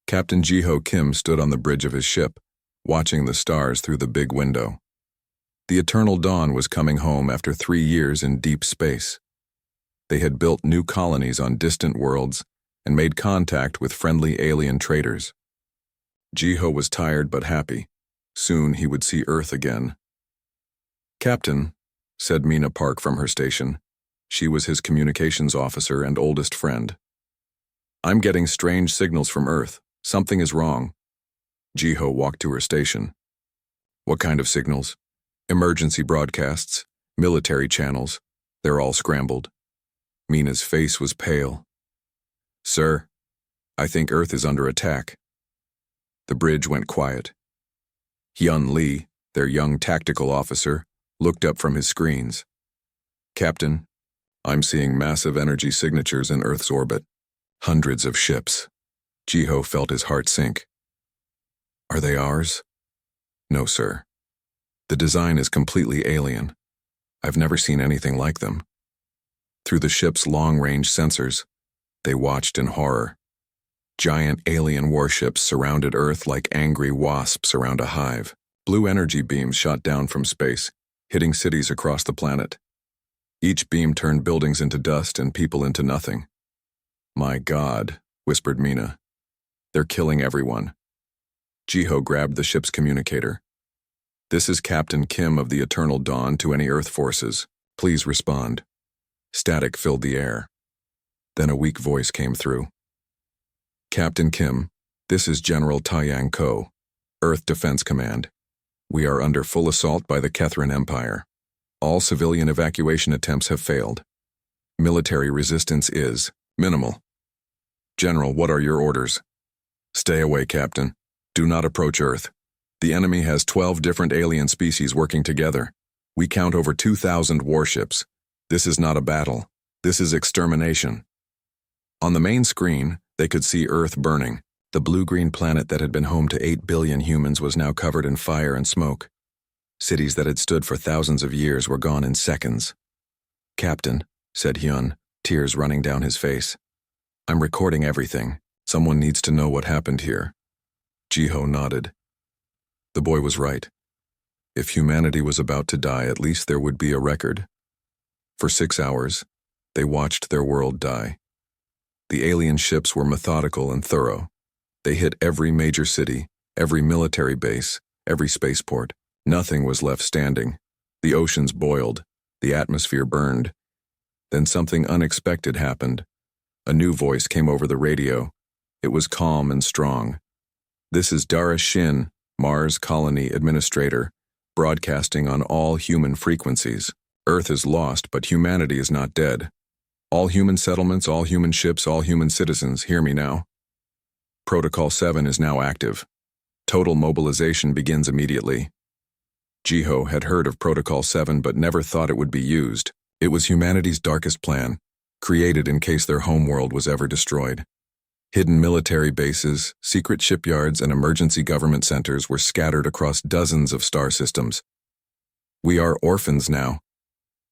Captain Jiho Kim stood on the bridge of his ship, watching the stars through the big window. The eternal dawn was coming home after 3 years in deep space. They had built new colonies on distant worlds and made contact with friendly alien traders. Jiho was tired but happy. Soon he would see Earth again. "Captain," said Mina Park from her station. She was his communications officer and oldest friend. "I'm getting strange signals from Earth. Something is wrong." Jiho walked to her station. "What kind of signals?" "Emergency broadcasts, military channels. They're all scrambled." Mina's face was pale. "Sir, I think Earth is under attack." The bridge went quiet. Hyun Lee, their young tactical officer, looked up from his screens. "Captain, I'm seeing massive energy signatures in Earth's orbit. Hundreds of ships." Jiho felt his heart sink. "Are they ours?" "No, sir. The design is completely alien. I've never seen anything like them." Through the ship's long-range sensors, they watched in horror. Giant alien warships surrounded Earth like angry wasps around a hive. Blue energy beams shot down from space, hitting cities across the planet. Each beam turned buildings into dust and people into nothing. "My God," whispered Mina. "They're killing everyone." Jiho grabbed the ship's communicator. "This is Captain Kim of the Eternal Dawn to any Earth forces. Please respond." Static filled the air. Then a weak voice came through. "Captain Kim, this is General Taiyang Ko, Earth Defense Command. We are under full assault by the Kethran Empire. All civilian evacuation attempts have failed. Military resistance is minimal. General, what are your orders?" "Stay away, Captain. Do not approach Earth. The enemy has 12 different alien species working together. We count over 2,000 warships. This is not a battle. This is extermination." On the main screen, they could see Earth burning. The blue-green planet that had been home to 8 billion humans was now covered in fire and smoke. Cities that had stood for thousands of years were gone in seconds. "Captain," said Hyun, tears running down his face. "I'm recording everything. Someone needs to know what happened here." Jiho nodded. The boy was right. If humanity was about to die, at least there would be a record. For 6 hours, they watched their world die. The alien ships were methodical and thorough. They hit every major city, every military base, every spaceport. Nothing was left standing. The oceans boiled. The atmosphere burned. Then something unexpected happened. A new voice came over the radio. It was calm and strong. "This is Dara Shin, Mars Colony Administrator, broadcasting on all human frequencies. Earth is lost, but humanity is not dead. All human settlements, all human ships, all human citizens, hear me now. Protocol 7 is now active. Total mobilization begins immediately." Jiho had heard of Protocol 7 but never thought it would be used. It was humanity's darkest plan, created in case their homeworld was ever destroyed. Hidden military bases, secret shipyards, and emergency government centers were scattered across dozens of star systems. "We are orphans now,"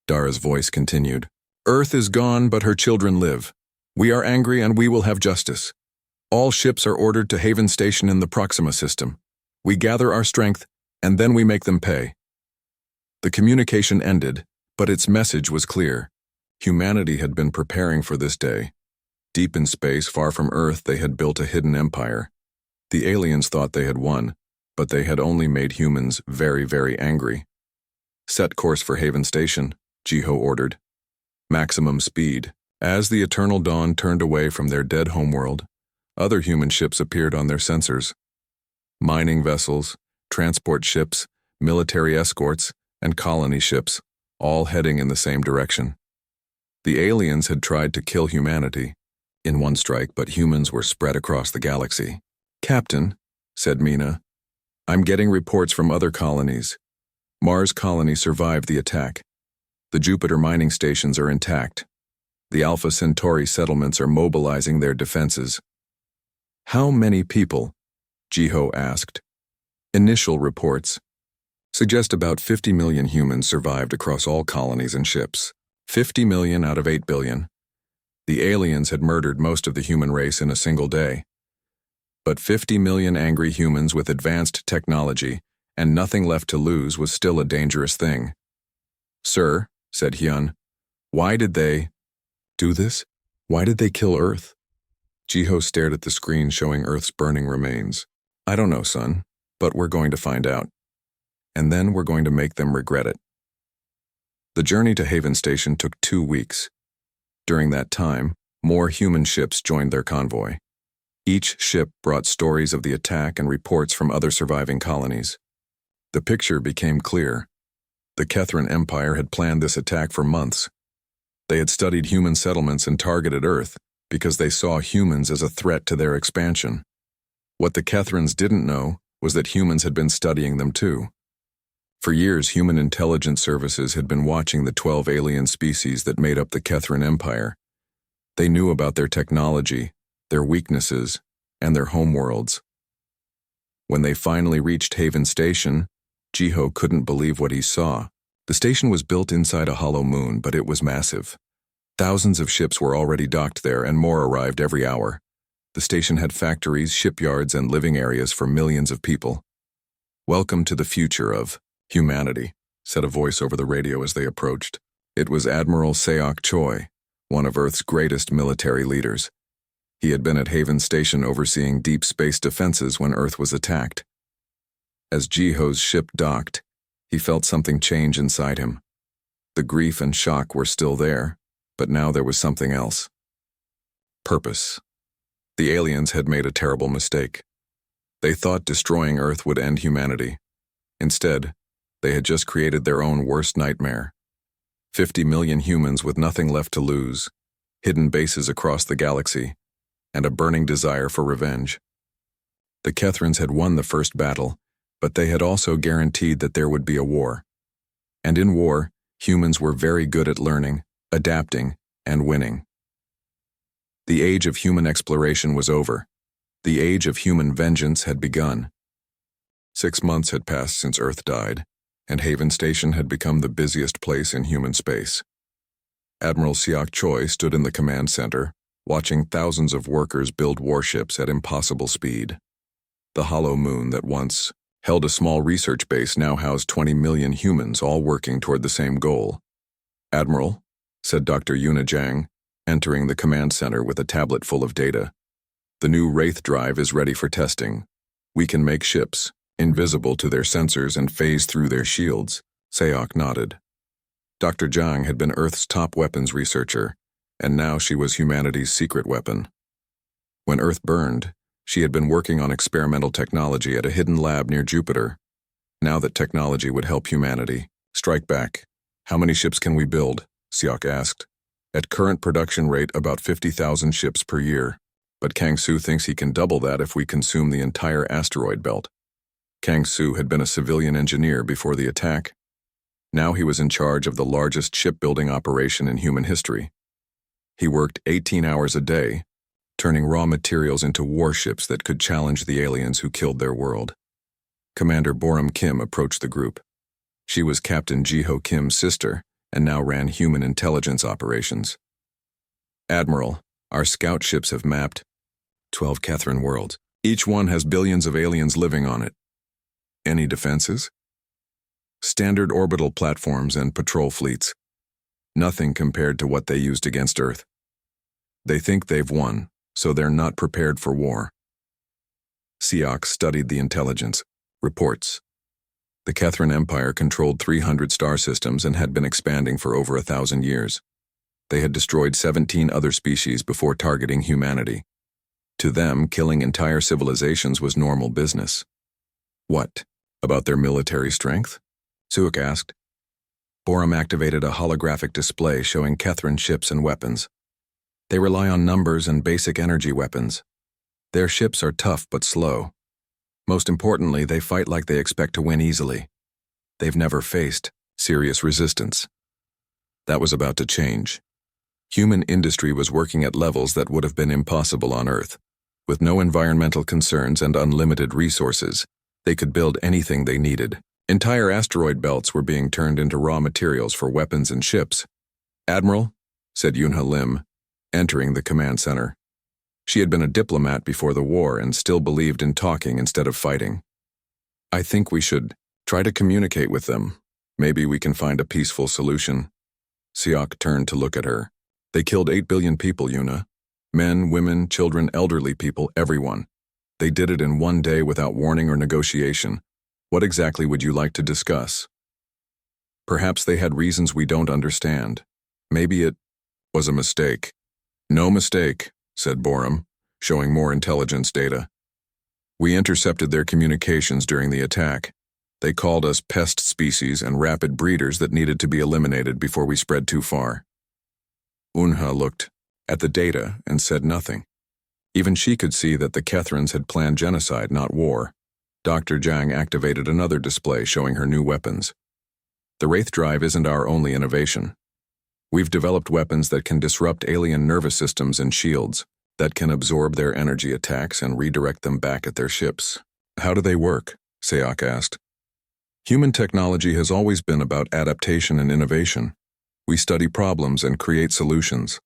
Dara's voice continued. "Earth is gone, but her children live. We are angry and we will have justice. All ships are ordered to Haven Station in the Proxima system. We gather our strength, and then we make them pay." The communication ended, but its message was clear. Humanity had been preparing for this day. Deep in space, far from Earth, they had built a hidden empire. The aliens thought they had won, but they had only made humans very, very angry. "Set course for Haven Station," Jiho ordered. Maximum speed. As the Eternal Dawn turned away from their dead homeworld, other human ships appeared on their sensors. Mining vessels, transport ships, military escorts, and colony ships, all heading in the same direction. The aliens had tried to kill humanity in one strike, but humans were spread across the galaxy. "Captain," said Mina, "I'm getting reports from other colonies. Mars Colony survived the attack. The Jupiter mining stations are intact. The Alpha Centauri settlements are mobilizing their defenses." "How many people?" Jiho asked. "Initial reports suggest about 50 million humans survived across all colonies and ships. 50 million out of 8 billion. The aliens had murdered most of the human race in a single day. But 50 million angry humans with advanced technology and nothing left to lose was still a dangerous thing. "Sir," said Hyun, "why did they do this? Why did they kill Earth?" Jiho stared at the screen showing Earth's burning remains. "I don't know, son, but we're going to find out. And then we're going to make them regret it." The journey to Haven Station took 2 weeks. During that time, more human ships joined their convoy. Each ship brought stories of the attack and reports from other surviving colonies. The picture became clear. The Kethran Empire had planned this attack for months. They had studied human settlements and targeted Earth because they saw humans as a threat to their expansion. What the Kethrans didn't know was that humans had been studying them too. For years, human intelligence services had been watching the 12 alien species that made up the Kethran Empire. They knew about their technology, their weaknesses, and their homeworlds. When they finally reached Haven Station, Jiho couldn't believe what he saw. The station was built inside a hollow moon, but it was massive. Thousands of ships were already docked there, and more arrived every hour. The station had factories, shipyards, and living areas for millions of people. "Welcome to the future of humanity," said a voice over the radio as they approached. It was Admiral Seok Choi, one of Earth's greatest military leaders. He had been at Haven Station overseeing deep space defenses when Earth was attacked. As Jiho's ship docked, he felt something change inside him. The grief and shock were still there, but now there was something else. Purpose. The aliens had made a terrible mistake. They thought destroying Earth would end humanity. Instead, they had just created their own worst nightmare. 50 million humans with nothing left to lose, hidden bases across the galaxy, and a burning desire for revenge. The Kethrans had won the first battle, but they had also guaranteed that there would be a war. And in war, humans were very good at learning, adapting, and winning. The age of human exploration was over. The age of human vengeance had begun. 6 months had passed since Earth died, and Haven Station had become the busiest place in human space. Admiral Seok Choi stood in the command center, watching thousands of workers build warships at impossible speed. The hollow moon that once held a small research base now housed 20 million humans, all working toward the same goal. "Admiral," said Dr. Yuna Jang, entering the command center with a tablet full of data. "The new Wraith drive is ready for testing. We can make ships invisible to their sensors and phase through their shields." Seok nodded. Dr. Jang had been Earth's top weapons researcher, and now she was humanity's secret weapon. When Earth burned, she had been working on experimental technology at a hidden lab near Jupiter. Now that technology would help humanity strike back. "How many ships can we build?" Seok asked. "At current production rate, about 50,000 ships per year. But Kang Soo thinks he can double that if we consume the entire asteroid belt." Kang Soo had been a civilian engineer before the attack. Now he was in charge of the largest shipbuilding operation in human history. He worked 18 hours a day, turning raw materials into warships that could challenge the aliens who killed their world. Commander Boram Kim approached the group. She was Captain Jiho Kim's sister and now ran human intelligence operations. "Admiral, our scout ships have mapped 12 Kethran worlds. Each one has billions of aliens living on it. Any defenses?" "Standard orbital platforms and patrol fleets. Nothing compared to what they used against Earth. They think they've won, so they're not prepared for war." Seok studied the intelligence reports. The Kethran Empire controlled 300 star systems and had been expanding for over 1,000 years. They had destroyed 17 other species before targeting humanity. To them, killing entire civilizations was normal business. "What about their military strength?" Seok asked. Boram activated a holographic display showing Kethran ships and weapons. "They rely on numbers and basic energy weapons. Their ships are tough but slow. Most importantly, they fight like they expect to win easily. They've never faced serious resistance." That was about to change. Human industry was working at levels that would have been impossible on Earth. With no environmental concerns and unlimited resources, they could build anything they needed. Entire asteroid belts were being turned into raw materials for weapons and ships. "Admiral," said Yunha Lim, entering the command center. She had been a diplomat before the war and still believed in talking instead of fighting. I think we should try to communicate with them. Maybe we can find a peaceful solution. Siak turned to look at her. They killed 8 billion people, Yuna. Men, women, children, elderly people, everyone. They did it in one day without warning or negotiation. What exactly would you like to discuss? Perhaps they had reasons we don't understand. Maybe it was a mistake. No mistake, said Borum, showing more intelligence data. We intercepted their communications during the attack. They called us pest species and rapid breeders that needed to be eliminated before we spread too far. Unha looked at the data and said nothing. Even she could see that the Kethrans had planned genocide, not war. Dr. Zhang activated another display showing her new weapons. The Wraith Drive isn't our only innovation. We've developed weapons that can disrupt alien nervous systems and shields, that can absorb their energy attacks and redirect them back at their ships. How do they work? Sayok asked. Human technology has always been about adaptation and innovation. We study problems and create solutions.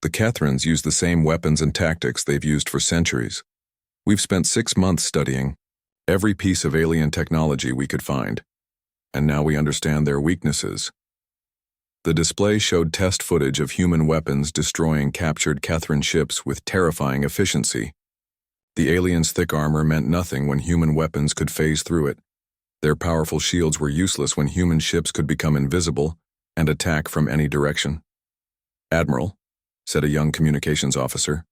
The Kethrans use the same weapons and tactics they've used for centuries. We've spent 6 months studying every piece of alien technology we could find, and now we understand their weaknesses. The display showed test footage of human weapons destroying captured Kethran ships with terrifying efficiency. The aliens' thick armor meant nothing when human weapons could phase through it. Their powerful shields were useless when human ships could become invisible and attack from any direction. Admiral, said a young communications officer,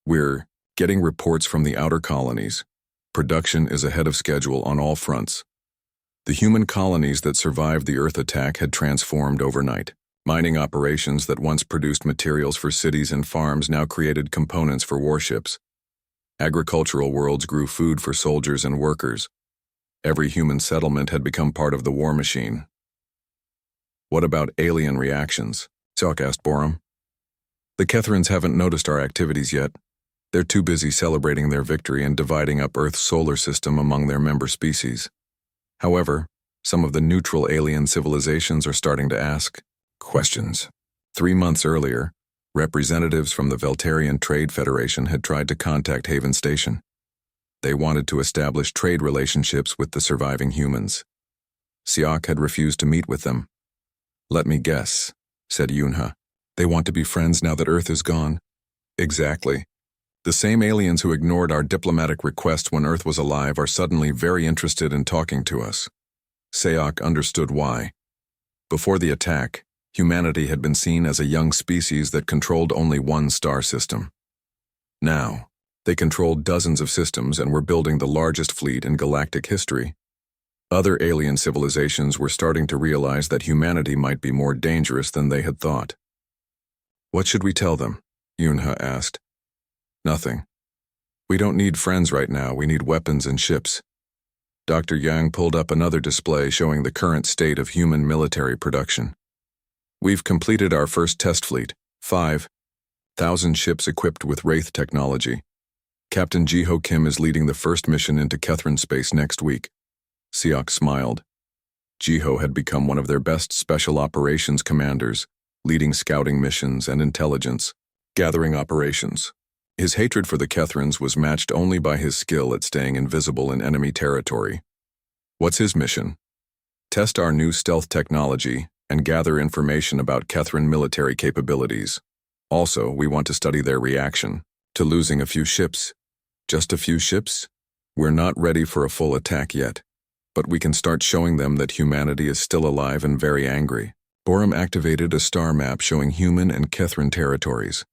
we're getting reports from the outer colonies. Production is ahead of schedule on all fronts. The human colonies that survived the Earth attack had transformed overnight. Mining operations that once produced materials for cities and farms now created components for warships. Agricultural worlds grew food for soldiers and workers. Every human settlement had become part of the war machine. What about alien reactions? Salk asked Borum. The Kethrans haven't noticed our activities yet. They're too busy celebrating their victory and dividing up Earth's solar system among their member species. However, some of the neutral alien civilizations are starting to ask questions. 3 months earlier, representatives from the Veltarian Trade Federation had tried to contact Haven Station. They wanted to establish trade relationships with the surviving humans. Siak had refused to meet with them. Let me guess, said Yunha. They want to be friends now that Earth is gone. Exactly. The same aliens who ignored our diplomatic request when Earth was alive are suddenly very interested in talking to us. Sayok understood why. Before the attack, humanity had been seen as a young species that controlled only one star system. Now, they controlled dozens of systems and were building the largest fleet in galactic history. Other alien civilizations were starting to realize that humanity might be more dangerous than they had thought. What should we tell them? Yunha asked. Nothing. We don't need friends right now, we need weapons and ships. Dr. Yang pulled up another display showing the current state of human military production. We've completed our first test fleet, 5,000 ships equipped with Wraith technology. Captain Jiho Kim is leading the first mission into Kethran space next week. Siak smiled. Jiho had become one of their best special operations commanders, leading scouting missions and intelligence, gathering operations. His hatred for the Kethrans was matched only by his skill at staying invisible in enemy territory. What's his mission? Test our new stealth technology and gather information about Kethran military capabilities. Also, we want to study their reaction to losing a few ships. Just a few ships? We're not ready for a full attack yet, but we can start showing them that humanity is still alive and very angry. Borum activated a star map showing human and Kethran territories.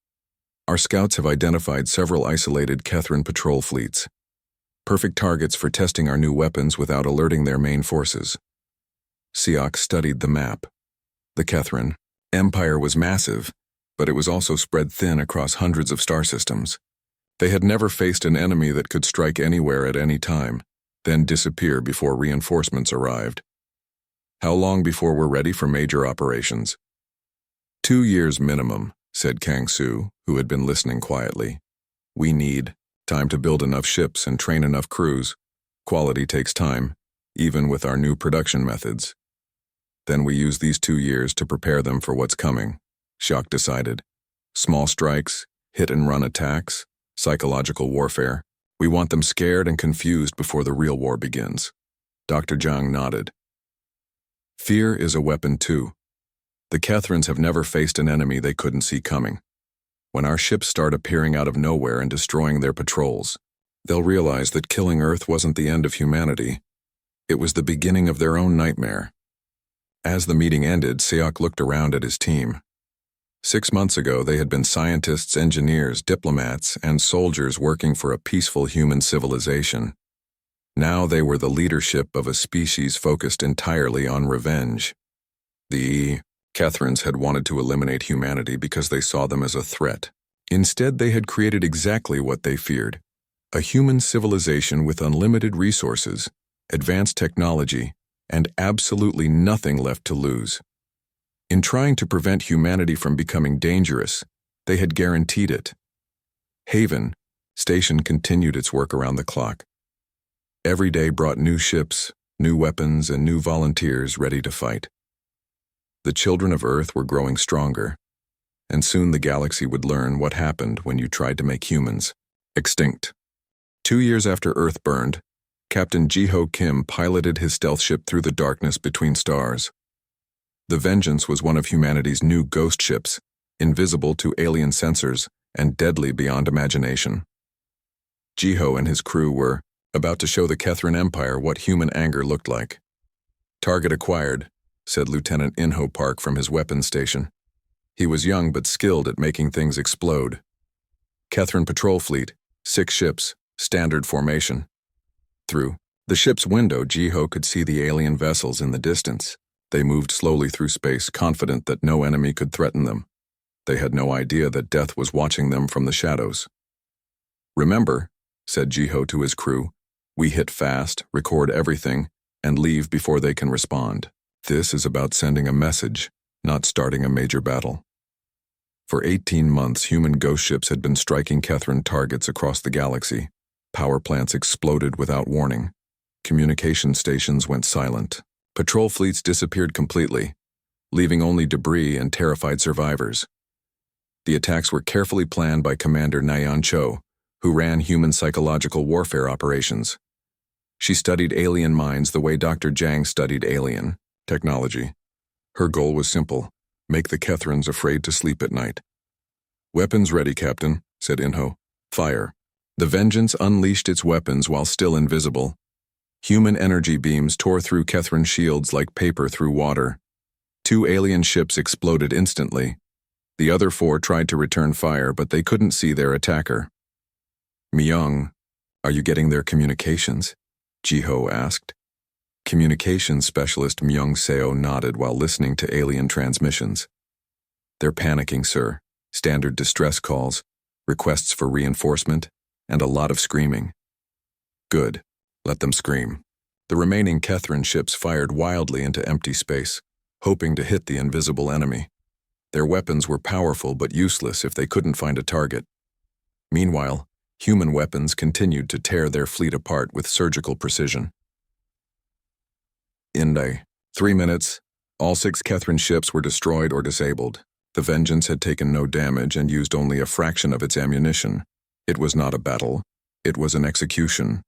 Our scouts have identified several isolated Kethran patrol fleets. Perfect targets for testing our new weapons without alerting their main forces. Siak studied the map. The Kethran empire was massive, but it was also spread thin across hundreds of star systems. They had never faced an enemy that could strike anywhere at any time, then disappear before reinforcements arrived. How long before we're ready for major operations? 2 years minimum, said Kang Su, who had been listening quietly. We need time to build enough ships and train enough crews. Quality takes time, even with our new production methods. Then we use these 2 years to prepare them for what's coming, Shock decided. Small strikes, hit-and-run attacks, Psychological warfare. We want them scared and confused before the real war begins. Dr. Zhang nodded. Fear is a weapon too. The Kethrans have never faced an enemy they couldn't see coming. When our ships start appearing out of nowhere and destroying their patrols, they'll realize that killing Earth wasn't the end of humanity. It was the beginning of their own nightmare. As the meeting ended, Seok looked around at his team. 6 months ago, they had been scientists, engineers, diplomats, and soldiers working for a peaceful human civilization. Now they were the leadership of a species focused entirely on revenge. The Kethrans had wanted to eliminate humanity because they saw them as a threat. Instead, they had created exactly what they feared: a human civilization with unlimited resources, advanced technology, and absolutely nothing left to lose. In trying to prevent humanity from becoming dangerous, they had guaranteed it. Haven Station continued its work around the clock. Every day brought new ships, new weapons, and new volunteers ready to fight. The children of Earth were growing stronger, and soon the galaxy would learn what happened when you tried to make humans extinct. 2 years after Earth burned, Captain Ji-Ho Kim piloted his stealth ship through the darkness between stars. The Vengeance was one of humanity's new ghost ships, invisible to alien sensors and deadly beyond imagination. Ji-Ho and his crew were about to show the Kethran Empire what human anger looked like. "Target acquired," said Lieutenant In-Ho Park from his weapons station. He was young but skilled at making things explode. Kethran Patrol Fleet, 6 ships, standard formation. Through the ship's window, Ji-Ho could see the alien vessels in the distance. They moved slowly through space, confident that no enemy could threaten them. They had no idea that death was watching them from the shadows. "Remember," said Ji-Ho to his crew, "we hit fast, record everything, and leave before they can respond. This is about sending a message, not starting a major battle." For 18 months, human ghost ships had been striking Kethran targets across the galaxy. Power plants exploded without warning. Communication stations went silent. Patrol fleets disappeared completely, leaving only debris and terrified survivors. The attacks were carefully planned by Commander Nayan Cho, who ran human psychological warfare operations. She studied alien minds the way Dr. Zhang studied alien technology. Her goal was simple: make the Kethrans afraid to sleep at night. "Weapons ready, Captain," said In-Ho. "Fire." The Vengeance unleashed its weapons while still invisible. Human energy beams tore through Kethran shields like paper through water. 2 alien ships exploded instantly. The other 4 tried to return fire, but they couldn't see their attacker. "Myung, are you getting their communications?" Ji-Ho asked. Communications specialist Myung Seo nodded while listening to alien transmissions. "They're panicking, sir. Standard distress calls, requests for reinforcement, and a lot of screaming." "Good. Let them scream." The remaining Kethran ships fired wildly into empty space, hoping to hit the invisible enemy. Their weapons were powerful but useless if they couldn't find a target. Meanwhile, human weapons continued to tear their fleet apart with surgical precision. In 3 minutes, all 6 Kethran ships were destroyed or disabled. The Vengeance had taken no damage and used only a fraction of its ammunition. It was not a battle. It was an execution.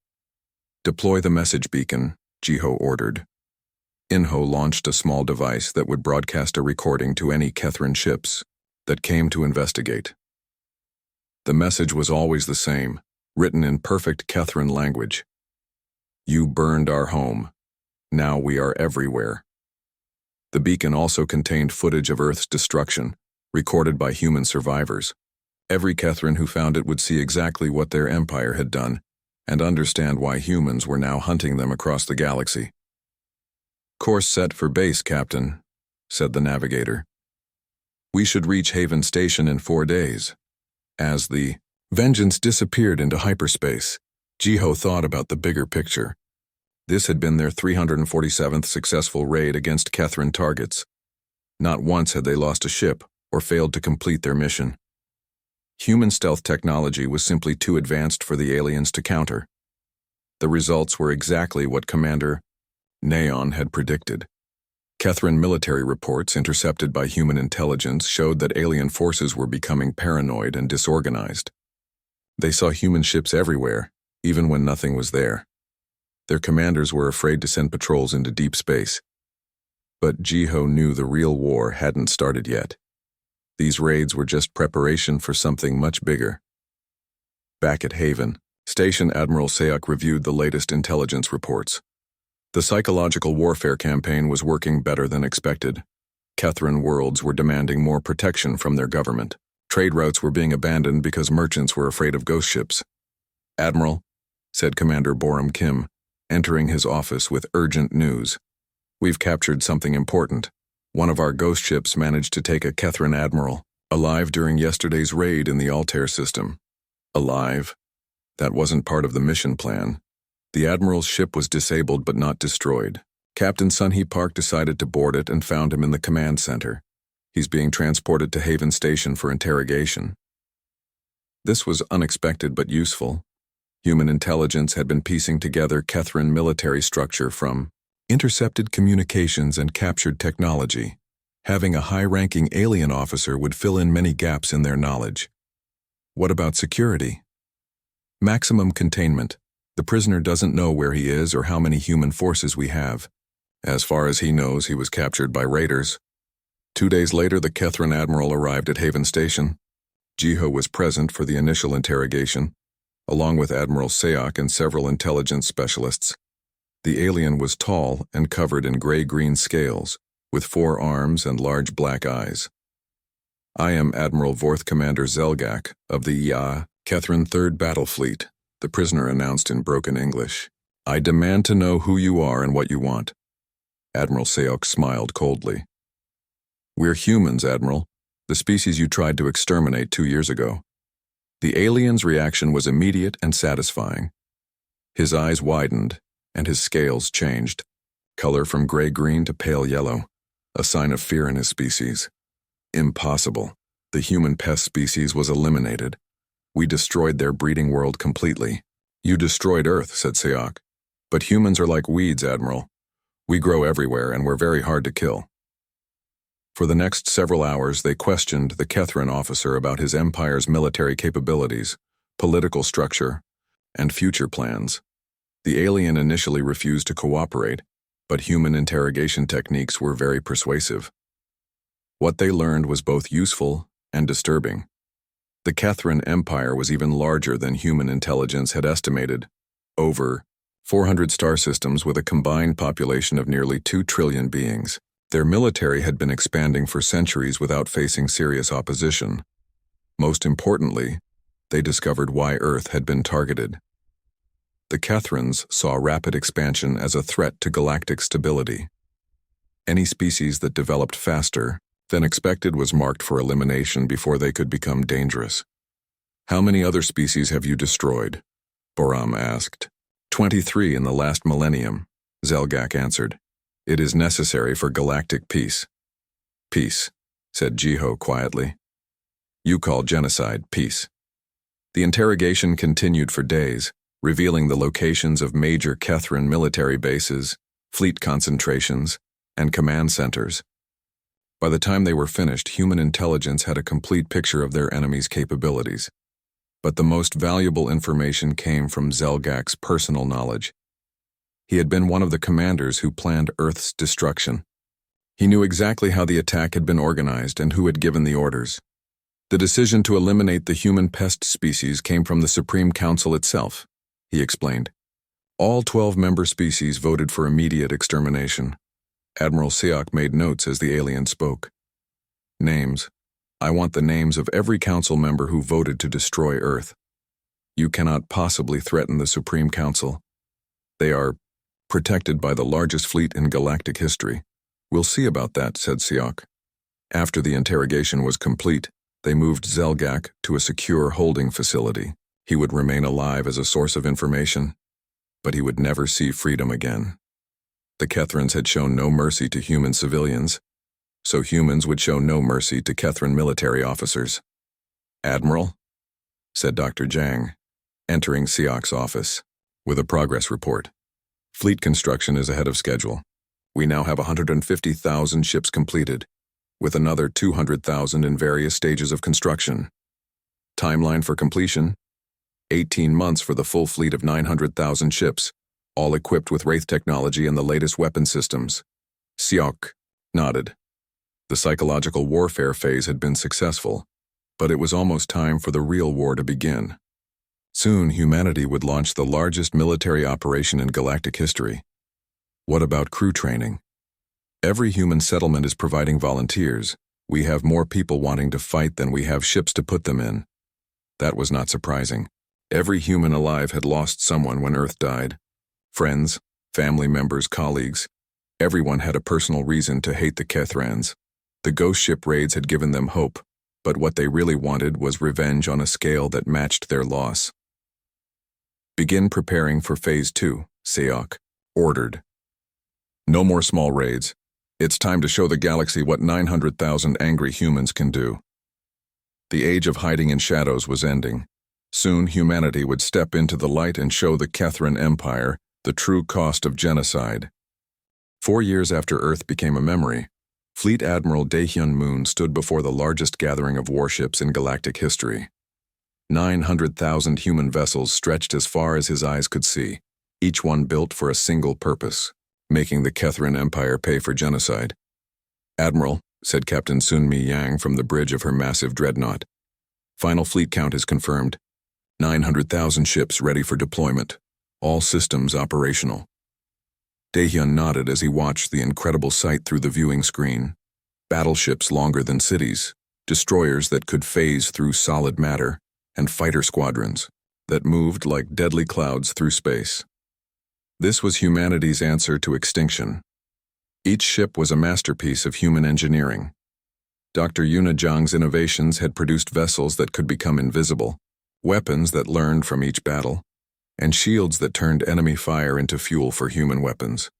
"Deploy the message beacon," Ji-Ho ordered. In-Ho launched a small device that would broadcast a recording to any Kethran ships that came to investigate. The message was always the same, written in perfect Kethran language. "You burned our home. Now we are everywhere." The beacon also contained footage of Earth's destruction, recorded by human survivors. Every Kethran who found it would see exactly what their empire had done, and understand why humans were now hunting them across the galaxy. "Course set for base, Captain," said the navigator. "We should reach Haven Station in 4 days." As the Vengeance disappeared into hyperspace, Ji-Ho thought about the bigger picture. This had been their 347th successful raid against Kethran targets. Not once had they lost a ship or failed to complete their mission. Human stealth technology was simply too advanced for the aliens to counter. The results were exactly what Commander Nayan had predicted. Kethran military reports intercepted by human intelligence showed that alien forces were becoming paranoid and disorganized. They saw human ships everywhere, even when nothing was there. Their commanders were afraid to send patrols into deep space. But Jiho knew the real war hadn't started yet. These raids were just preparation for something much bigger. Back at Haven, Station Admiral Sayuk reviewed the latest intelligence reports. The psychological warfare campaign was working better than expected. Kethran worlds were demanding more protection from their government. Trade routes were being abandoned because merchants were afraid of ghost ships. "Admiral," said Commander Boram Kim, entering his office with urgent news. "We've captured something important. One of our ghost ships managed to take a Kethran admiral, alive during yesterday's raid in the Altair system." Alive? That wasn't part of the mission plan. The admiral's ship was disabled but not destroyed. Captain Sunhee Park decided to board it and found him in the command center. He's being transported to Haven Station for interrogation. This was unexpected but useful. Human intelligence had been piecing together Kethran military structure from intercepted communications and captured technology. Having a high-ranking alien officer would fill in many gaps in their knowledge. What about security? Maximum containment. The prisoner doesn't know where he is or how many human forces we have. As far as he knows, he was captured by raiders. 2 days later, the Kethran admiral arrived at Haven Station. Jiho was present for the initial interrogation, along with Admiral Sayuk and several intelligence specialists. The alien was tall and covered in gray-green scales, with 4 arms and large black eyes. "I am Admiral Vorth Commander Zelgak of the Kethran 3rd Battle Fleet," the prisoner announced in broken English. "I demand to know who you are and what you want." Admiral Sayuk smiled coldly. "We're humans, Admiral, the species you tried to exterminate 2 years ago." The alien's reaction was immediate and satisfying. His eyes widened, and his scales changed, color from gray-green to pale yellow, a sign of fear in his species. "Impossible. The human pest species was eliminated. We destroyed their breeding world completely." "You destroyed Earth," said Sayuk. "But humans are like weeds, Admiral. We grow everywhere, and we're very hard to kill." For the next several hours, they questioned the Kethran officer about his empire's military capabilities, political structure, and future plans. The alien initially refused to cooperate, but human interrogation techniques were very persuasive. What they learned was both useful and disturbing. The Kethran Empire was even larger than human intelligence had estimated. Over 400 star systems with a combined population of nearly 2 trillion beings. Their military had been expanding for centuries without facing serious opposition. Most importantly, they discovered why Earth had been targeted. The Kethrans saw rapid expansion as a threat to galactic stability. Any species that developed faster than expected was marked for elimination before they could become dangerous. "How many other species have you destroyed?" Boram asked. 23 in the last millennium," Zelgak answered. "It is necessary for galactic peace." "Peace," said Jiho quietly. "You call genocide peace." The interrogation continued for days, revealing the locations of major Kethran military bases, fleet concentrations, and command centers. By the time they were finished, human intelligence had a complete picture of their enemy's capabilities. But the most valuable information came from Zelgak's personal knowledge. He had been one of the commanders who planned Earth's destruction. He knew exactly how the attack had been organized and who had given the orders. The decision to eliminate the human pest species came from the Supreme Council itself, he explained. All 12 member species voted for immediate extermination. Admiral Sayuk made notes as the alien spoke. "Names. I want the names of every council member who voted to destroy Earth. You cannot possibly threaten the Supreme Council. They are protected by the largest fleet in galactic history." "We'll see about that," said Sayuk. After the interrogation was complete, they moved Zelgak to a secure holding facility. He would remain alive as a source of information, but he would never see freedom again. The Kethrans had shown no mercy to human civilians, so humans would show no mercy to Kethran military officers. "Admiral," said Dr. Jang, entering Sayuk's office, with a progress report. "Fleet construction is ahead of schedule. We now have 150,000 ships completed, with another 200,000 in various stages of construction. Timeline for completion: 18 months for the full fleet of 900,000 ships, all equipped with Wraith technology and the latest weapon systems. Siok nodded. The psychological warfare phase had been successful, but it was almost time for the real war to begin. Soon, humanity would launch the largest military operation in galactic history. What about crew training? Every human settlement is providing volunteers. We have more people wanting to fight than we have ships to put them in. That was not surprising. Every human alive had lost someone when Earth died. Friends, family members, colleagues. Everyone had a personal reason to hate the Kethrans. The ghost ship raids had given them hope, but what they really wanted was revenge on a scale that matched their loss. Begin preparing for Phase 2, Siok ordered. No more small raids. It's time to show the galaxy what 900,000 angry humans can do. The age of hiding in shadows was ending. Soon humanity would step into the light and show the Kethran Empire the true cost of genocide. 4 years after Earth became a memory, Fleet Admiral Daehyun Moon stood before the largest gathering of warships in galactic history. 900,000 human vessels stretched as far as his eyes could see, each one built for a single purpose, making the Kethran Empire pay for genocide. "Admiral," said Captain Sun Mi Yang from the bridge of her massive dreadnought. "Final fleet count is confirmed. 900,000 ships ready for deployment. All systems operational." Daehyun nodded as he watched the incredible sight through the viewing screen. Battleships longer than cities, destroyers that could phase through solid matter, and fighter squadrons that moved like deadly clouds through space. This was humanity's answer to extinction. Each ship was a masterpiece of human engineering. Dr. Yuna Zhang's innovations had produced vessels that could become invisible, weapons that learned from each battle, and shields that turned enemy fire into fuel for human weapons.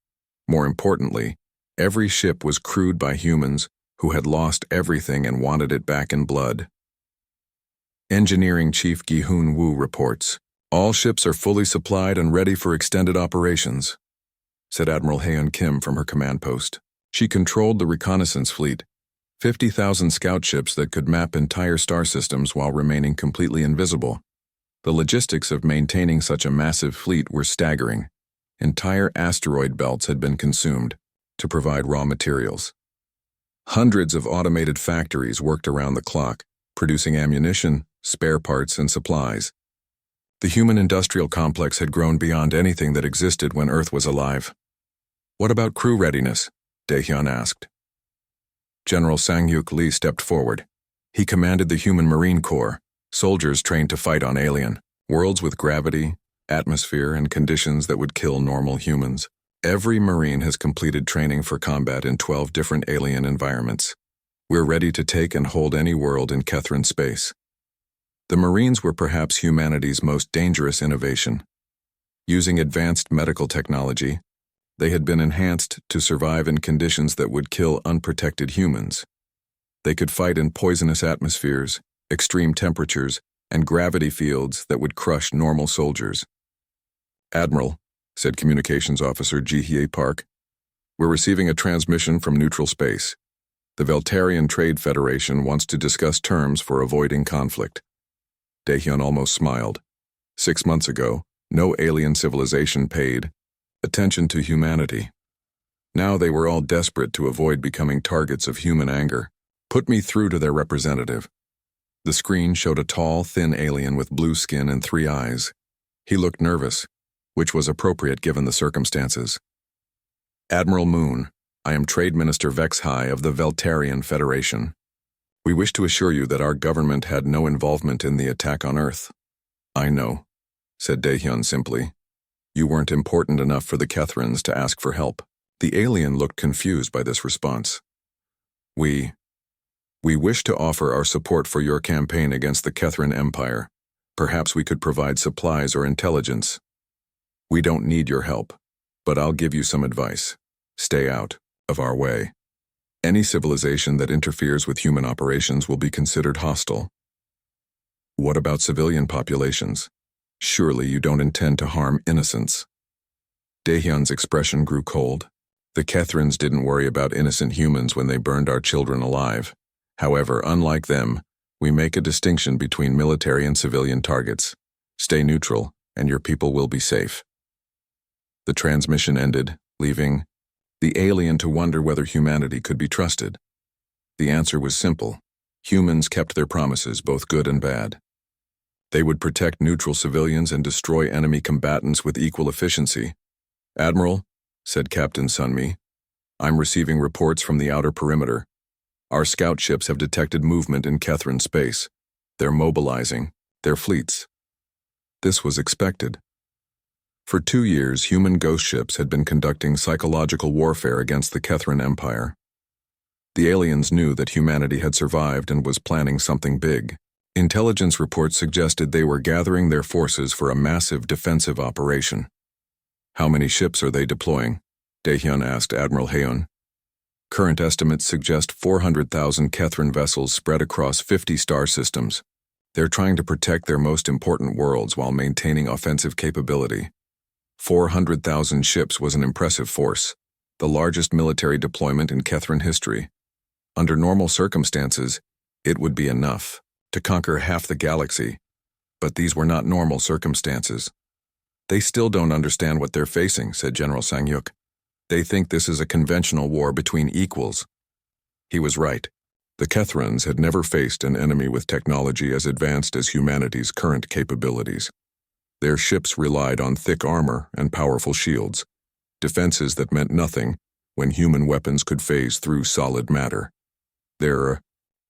More importantly, every ship was crewed by humans who had lost everything and wanted it back in blood. Engineering Chief Gi-Hoon Woo reports, "All ships are fully supplied and ready for extended operations," said Admiral Haeun Kim from her command post. She controlled the reconnaissance fleet, 50,000 scout ships that could map entire star systems while remaining completely invisible. The logistics of maintaining such a massive fleet were staggering. Entire asteroid belts had been consumed to provide raw materials. Hundreds of automated factories worked around the clock, producing ammunition, spare parts, and supplies. The human industrial complex had grown beyond anything that existed when Earth was alive. "What about crew readiness?" Daehyun asked. General Sang-Hyuk Lee stepped forward. He commanded the Human Marine Corps, soldiers trained to fight on alien worlds with gravity, atmosphere, and conditions that would kill normal humans. Every Marine has completed training for combat in 12 different alien environments. We're ready to take and hold any world in Kethran space. The Marines were perhaps humanity's most dangerous innovation. Using advanced medical technology, they had been enhanced to survive in conditions that would kill unprotected humans. They could fight in poisonous atmospheres, extreme temperatures, and gravity fields that would crush normal soldiers. "Admiral," said Communications Officer Ji-Hye Park, "we're receiving a transmission from neutral space. The Veltarian Trade Federation wants to discuss terms for avoiding conflict." Daehyun almost smiled. 6 months ago, no alien civilization paid attention to humanity. Now they were all desperate to avoid becoming targets of human anger. "Put me through to their representative." The screen showed a tall, thin alien with blue skin and 3 eyes. He looked nervous, which was appropriate given the circumstances. "Admiral Moon, I am Trade Minister Vex High of the Veltarian Federation. We wish to assure you that our government had no involvement in the attack on Earth." "I know," said Daehyun simply. "You weren't important enough for the Kethrans to ask for help." The alien looked confused by this response. We wish to offer our support for your campaign against the Kethran Empire. Perhaps we could provide supplies or intelligence." "We don't need your help, but I'll give you some advice. Stay out of our way. Any civilization that interferes with human operations will be considered hostile." "What about civilian populations? Surely you don't intend to harm innocents?" Daehyun's expression grew cold. The Kethrans didn't worry about innocent humans when they burned our children alive. However, unlike them, we make a distinction between military and civilian targets. Stay neutral, and your people will be safe. The transmission ended, leaving the alien to wonder whether humanity could be trusted. The answer was simple. Humans kept their promises, both good and bad. They would protect neutral civilians and destroy enemy combatants with equal efficiency. "Admiral," said Captain Sunmi, "I'm receiving reports from the outer perimeter. Our scout ships have detected movement in Kethran space. They're mobilizing their fleets." This was expected. For 2 years, human ghost ships had been conducting psychological warfare against the Kethran Empire. The aliens knew that humanity had survived and was planning something big. Intelligence reports suggested they were gathering their forces for a massive defensive operation. "How many ships are they deploying?" Daehyun asked Admiral Haeun. "Current estimates suggest 400,000 Kethran vessels spread across 50 star systems. They're trying to protect their most important worlds while maintaining offensive capability." 400,000 ships was an impressive force, the largest military deployment in Kethran history. Under normal circumstances, it would be enough to conquer half the galaxy, but these were not normal circumstances. "They still don't understand what they're facing," said General Sang-yuk. "They think this is a conventional war between equals." He was right. The Kethrans had never faced an enemy with technology as advanced as humanity's current capabilities. Their ships relied on thick armor and powerful shields, defenses that meant nothing when human weapons could phase through solid matter. Their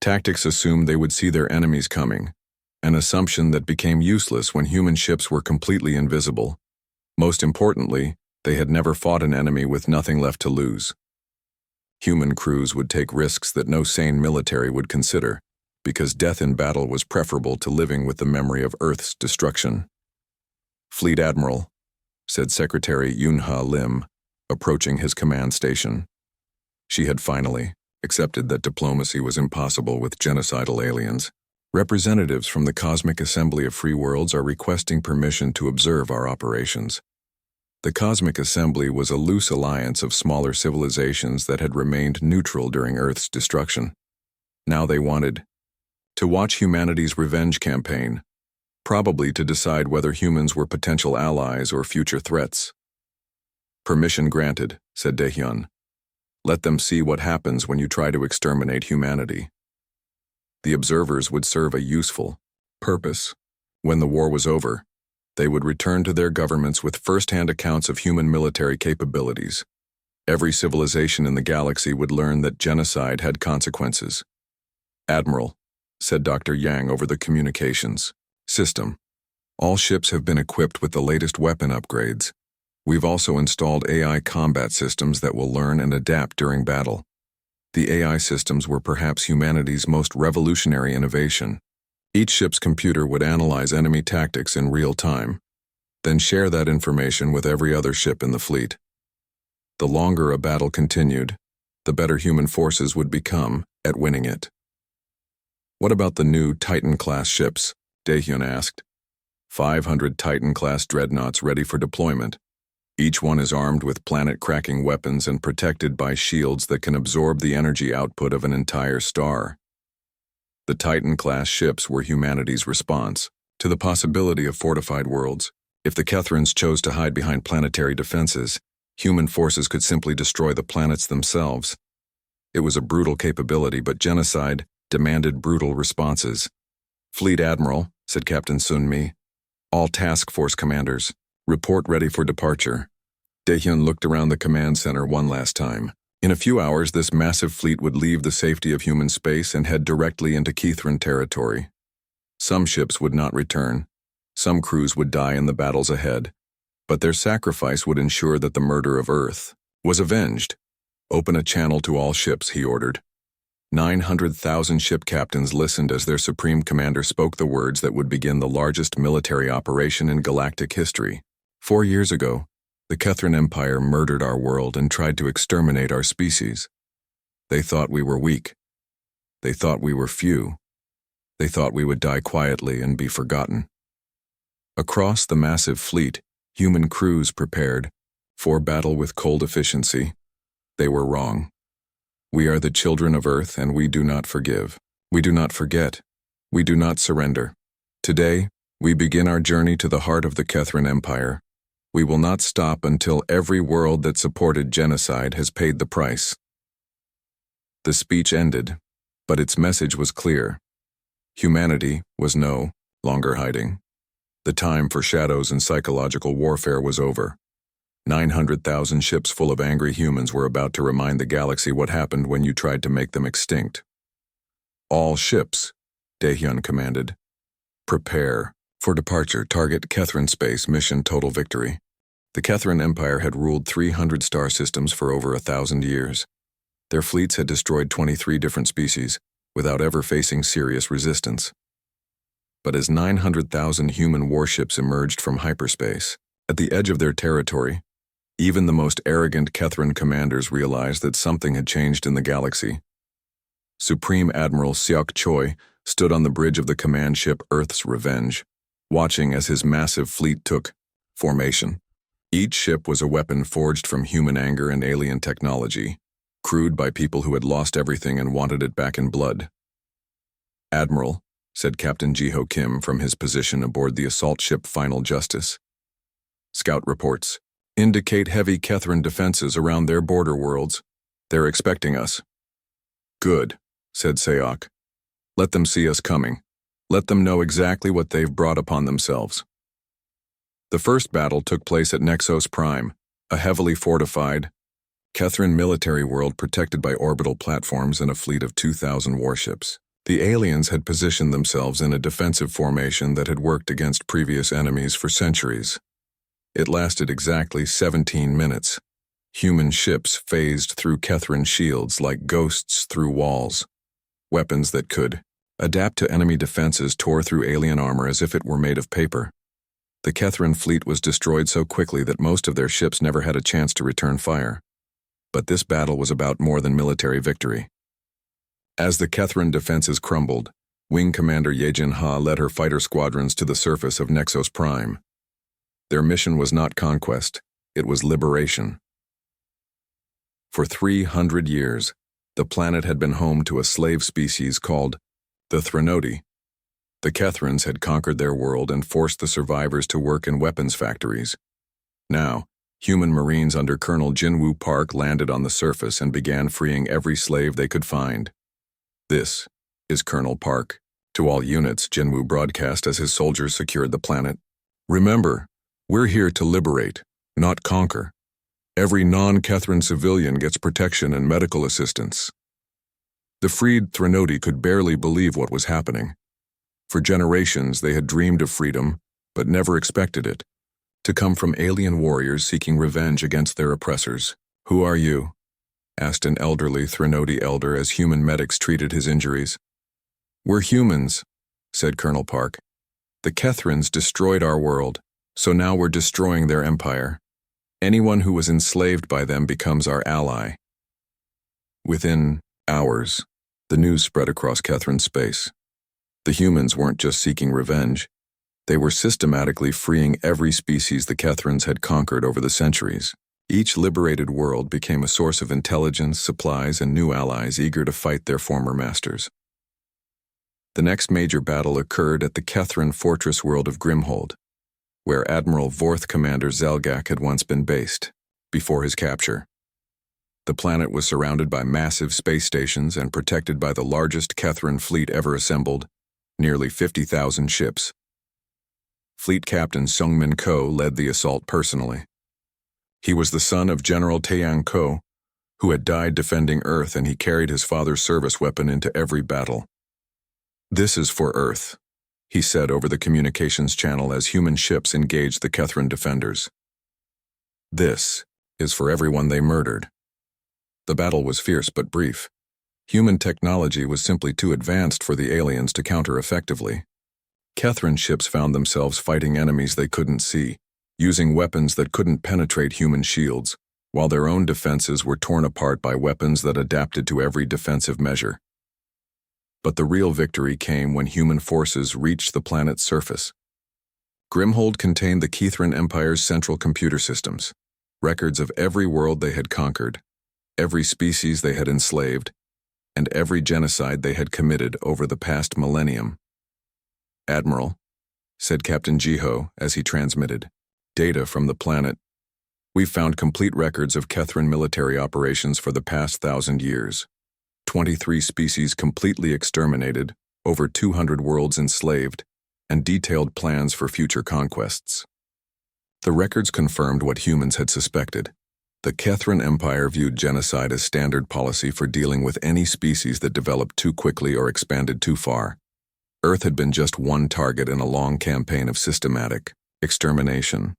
tactics assumed they would see their enemies coming, an assumption that became useless when human ships were completely invisible. Most importantly, they had never fought an enemy with nothing left to lose. Human crews would take risks that no sane military would consider, because death in battle was preferable to living with the memory of Earth's destruction. "Fleet Admiral," said Secretary Yunha Lim, approaching his command station. She had finally accepted that diplomacy was impossible with genocidal aliens. "Representatives from the Cosmic Assembly of Free Worlds are requesting permission to observe our operations." The Cosmic Assembly was a loose alliance of smaller civilizations that had remained neutral during Earth's destruction. Now they wanted to watch humanity's revenge campaign, probably to decide whether humans were potential allies or future threats. "Permission granted," said Daehyun. "Let them see what happens when you try to exterminate humanity." The observers would serve a useful purpose. When the war was over, they would return to their governments with first-hand accounts of human military capabilities. Every civilization in the galaxy would learn that genocide had consequences. "Admiral," said Dr. Yang over the communications system, "all ships have been equipped with the latest weapon upgrades. We've also installed AI combat systems that will learn and adapt during battle." The AI systems were perhaps humanity's most revolutionary innovation. Each ship's computer would analyze enemy tactics in real time, then share that information with every other ship in the fleet. The longer a battle continued, the better human forces would become at winning it. "What about the new Titan-class ships?" Daehyun asked. 500 Titan-class dreadnoughts ready for deployment. Each one is armed with planet-cracking weapons and protected by shields that can absorb the energy output of an entire star. The Titan-class ships were humanity's response to the possibility of fortified worlds. If the Kethrans chose to hide behind planetary defenses, human forces could simply destroy the planets themselves. It was a brutal capability, but genocide demanded brutal responses. "Fleet Admiral," said Captain Sunmi, "all task force commanders, report ready for departure." Daehyun looked around the command center one last time. In a few hours, this massive fleet would leave the safety of human space and head directly into Kethran territory. Some ships would not return. Some crews would die in the battles ahead. But their sacrifice would ensure that the murder of Earth was avenged. "Open a channel to all ships," he ordered. 900,000 ship captains listened as their supreme commander spoke the words that would begin the largest military operation in galactic history. 4 years ago, the Kethran Empire murdered our world and tried to exterminate our species. They thought we were weak. They thought we were few. They thought we would die quietly and be forgotten. Across the massive fleet, human crews prepared for battle with cold efficiency. They were wrong. We are the children of Earth, and we do not forgive. We do not forget. We do not surrender. Today, We begin our journey to the heart of the Kethrin Empire. We will not stop until every world that supported genocide has paid the price. The speech ended, but its message was clear. Humanity was no longer hiding. The time for shadows and psychological warfare was over. 900,000 ships full of angry humans were about to remind the galaxy what happened when you tried to make them extinct. All ships, Daehyun commanded. Prepare for departure. Target Kethrin space. Mission total victory. The Kethrin Empire had ruled 300 star systems for over 1,000 years. Their fleets had destroyed 23 different species, without ever facing serious resistance. But as 900,000 human warships emerged from hyperspace, at the edge of their territory, even the most arrogant Kethrin commanders realized that something had changed in the galaxy. Supreme Admiral Seok Choi stood on the bridge of the command ship Earth's Revenge, watching as his massive fleet took formation. Each ship was a weapon forged from human anger and alien technology, crewed by people who had lost everything and wanted it back in blood. "Admiral," said Captain Ji-ho Kim from his position aboard the assault ship Final Justice. "Scout reports indicate heavy Kethrin defenses around their border worlds. They're expecting us." "Good," said Seok. "Let them see us coming. Let them know exactly what they've brought upon themselves." The first battle took place at Nexos Prime, a heavily fortified Kethrin military world protected by orbital platforms and a fleet of 2,000 warships. The aliens had positioned themselves in a defensive formation that had worked against previous enemies for centuries. It lasted exactly 17 minutes. Human ships phased through Kethrin shields like ghosts through walls. Weapons that could adapt to enemy defenses tore through alien armor as if it were made of paper. The Kethrin fleet was destroyed so quickly that most of their ships never had a chance to return fire. But this battle was about more than military victory. As the Kethrin defenses crumbled, Wing Commander Yejin Ha led her fighter squadrons to the surface of Nexos Prime. Their mission was not conquest, it was liberation. For 300 years, the planet had been home to a slave species called the Threnodi. The Kethrins had conquered their world and forced the survivors to work in weapons factories. Now, human Marines under Colonel Jinwoo Park landed on the surface and began freeing every slave they could find. "This is Colonel Park." To all units, Jinwoo broadcast as his soldiers secured the planet. "Remember, we're here to liberate, not conquer. Every non-Kethrin civilian gets protection and medical assistance." The freed Threnodi could barely believe what was happening. For generations, they had dreamed of freedom, but never expected it to come from alien warriors seeking revenge against their oppressors. "Who are you?" asked an elderly Threnodi elder as human medics treated his injuries. "We're humans," said Colonel Park. "The Kethrins destroyed our world, so now we're destroying their empire. Anyone who was enslaved by them becomes our ally." Within hours, the news spread across Kethrin space. The humans weren't just seeking revenge. They were systematically freeing every species the Kethrins had conquered over the centuries. Each liberated world became a source of intelligence, supplies, and new allies eager to fight their former masters. The next major battle occurred at the Kethrin fortress world of Grimhold, where Admiral Vorth Commander Zelgak had once been based, before his capture. The planet was surrounded by massive space stations and protected by the largest Kethrin fleet ever assembled, nearly 50,000 ships. Fleet Captain Sungmin Ko led the assault personally. He was the son of General Taeyang Ko, who had died defending Earth, and he carried his father's service weapon into every battle. "This is for Earth," he said over the communications channel as human ships engaged the Kethrin defenders. "This is for everyone they murdered." The battle was fierce but brief. Human technology was simply too advanced for the aliens to counter effectively. Kethrin ships found themselves fighting enemies they couldn't see, using weapons that couldn't penetrate human shields, while their own defenses were torn apart by weapons that adapted to every defensive measure. But the real victory came when human forces reached the planet's surface. Grimhold contained the Kethrin Empire's central computer systems, records of every world they had conquered, every species they had enslaved, and every genocide they had committed over the past millennium. "Admiral," said Captain Jiho as he transmitted. Data from the planet. We've found complete records of Kethran military operations for the past 1,000 years. 23 species completely exterminated, over 200 worlds enslaved, and detailed plans for future conquests. The records confirmed what humans had suspected. The Kethran Empire viewed genocide as standard policy for dealing with any species that developed too quickly or expanded too far. Earth had been just one target in a long campaign of systematic extermination.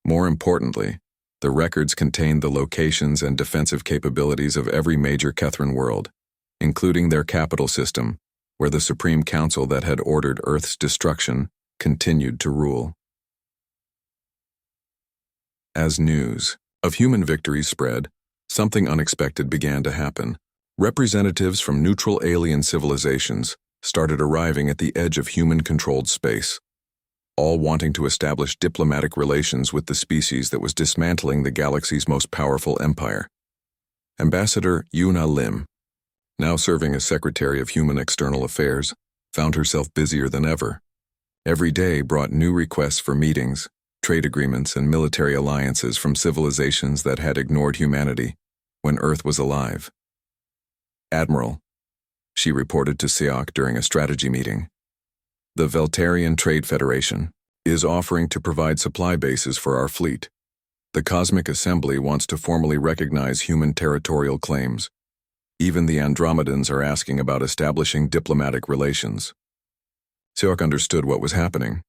More importantly, the records contained the locations and defensive capabilities of every major Kethran world, including their capital system, where the Supreme Council that had ordered Earth's destruction continued to rule. As news of human victories spread, something unexpected began to happen. Representatives from neutral alien civilizations started arriving at the edge of human-controlled space, all wanting to establish diplomatic relations with the species that was dismantling the galaxy's most powerful empire. Ambassador Yuna Lim, now serving as Secretary of Human External Affairs, found herself busier than ever. Every day brought new requests for meetings, trade agreements, and military alliances from civilizations that had ignored humanity when Earth was alive. Admiral, she reported to Siak during a strategy meeting, the Veltarian Trade Federation is offering to provide supply bases for our fleet. The Cosmic Assembly wants to formally recognize human territorial claims. Even the Andromedans are asking about establishing diplomatic relations. Siak understood what was happening.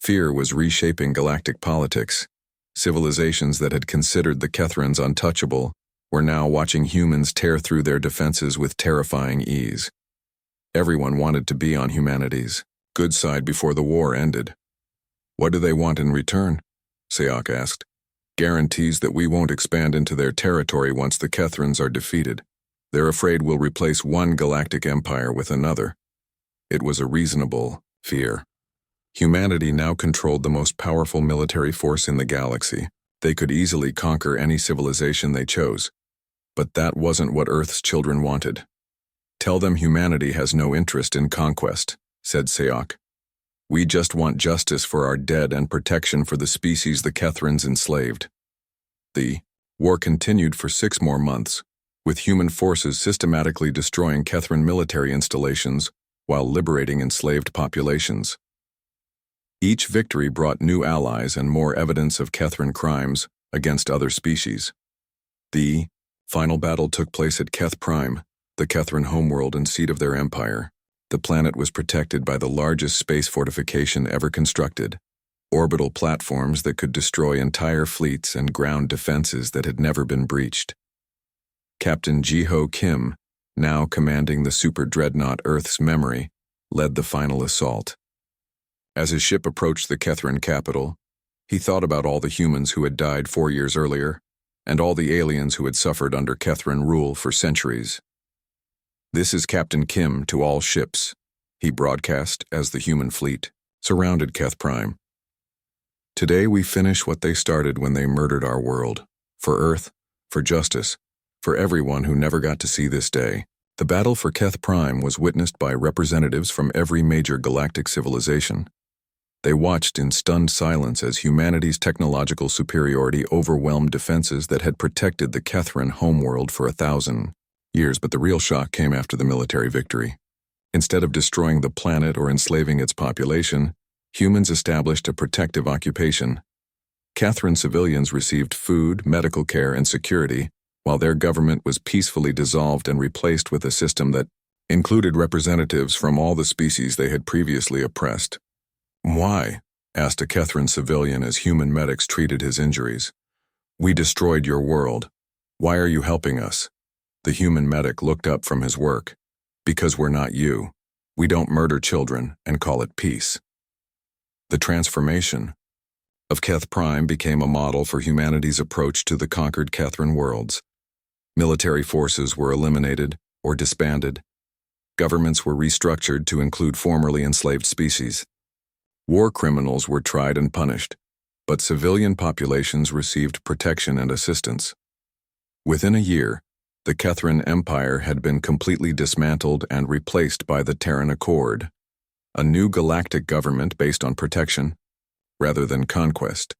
Fear was reshaping galactic politics. Civilizations that had considered the Kethrans untouchable were now watching humans tear through their defenses with terrifying ease. Everyone wanted to be on humanity's good side before the war ended. What do they want in return? Siak asked. Guarantees that we won't expand into their territory once the Kethrans are defeated. They're afraid we'll replace one galactic empire with another. It was a reasonable fear. Humanity now controlled the most powerful military force in the galaxy. They could easily conquer any civilization they chose. But that wasn't what Earth's children wanted. Tell them humanity has no interest in conquest, said Siak. We just want justice for our dead and protection for the species the Kethrans enslaved. The war continued for 6 more months, with human forces systematically destroying Kethran military installations while liberating enslaved populations. Each victory brought new allies and more evidence of Kethran crimes against other species. The final battle took place at Keth Prime, the Kethran homeworld and seat of their empire. The planet was protected by the largest space fortification ever constructed, orbital platforms that could destroy entire fleets and ground defenses that had never been breached. Captain Jiho Kim, now commanding the super dreadnought Earth's Memory, led the final assault. As his ship approached the Kethran capital, he thought about all the humans who had died 4 years earlier, and all the aliens who had suffered under Kethran rule for centuries. This is Captain Kim to all ships, he broadcast as the human fleet surrounded Keth Prime. Today we finish what they started when they murdered our world. For Earth, for justice, for everyone who never got to see this day. The battle for Keth Prime was witnessed by representatives from every major galactic civilization. They watched in stunned silence as humanity's technological superiority overwhelmed defenses that had protected the Kethran homeworld for 1,000 years, but the real shock came after the military victory. Instead of destroying the planet or enslaving its population, humans established a protective occupation. Kethran civilians received food, medical care, and security, while their government was peacefully dissolved and replaced with a system that included representatives from all the species they had previously oppressed. Why? Asked a Kethran civilian as human medics treated his injuries. We destroyed your world. Why are you helping us? The human medic looked up from his work. Because we're not you. We don't murder children and call it peace. The transformation of Keth Prime became a model for humanity's approach to the conquered Kethran worlds. Military forces were eliminated or disbanded. Governments were restructured to include formerly enslaved species. War criminals were tried and punished, but civilian populations received protection and assistance. Within a year, the Kethran Empire had been completely dismantled and replaced by the Terran Accord. a new galactic government based on protection, rather than conquest.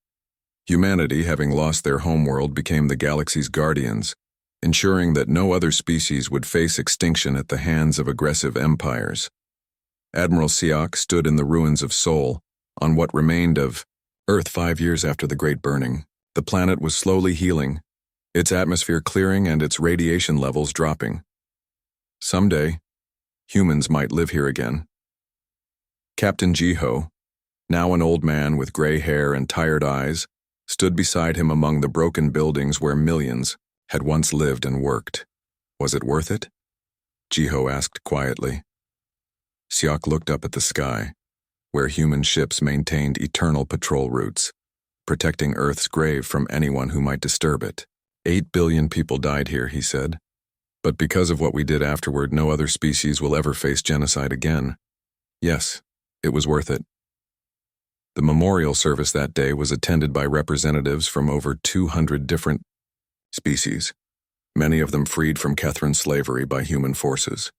Humanity, having lost their homeworld, became the galaxy's guardians, ensuring that no other species would face extinction at the hands of aggressive empires. Admiral Siak stood in the ruins of Sol, on what remained of Earth 5 years after the Great Burning. The planet was slowly healing, its atmosphere clearing and its radiation levels dropping. Someday, humans might live here again. Captain Jiho, now an old man with gray hair and tired eyes, stood beside him among the broken buildings where millions had once lived and worked. Was it worth it? Jiho asked quietly. Siak looked up at the sky, where human ships maintained eternal patrol routes, protecting Earth's grave from anyone who might disturb it. 8 billion people died here, he said. But because of what we did afterward, no other species will ever face genocide again. Yes, it was worth it. The memorial service that day was attended by representatives from over 200 different species, many of them freed from Kethran slavery by human forces.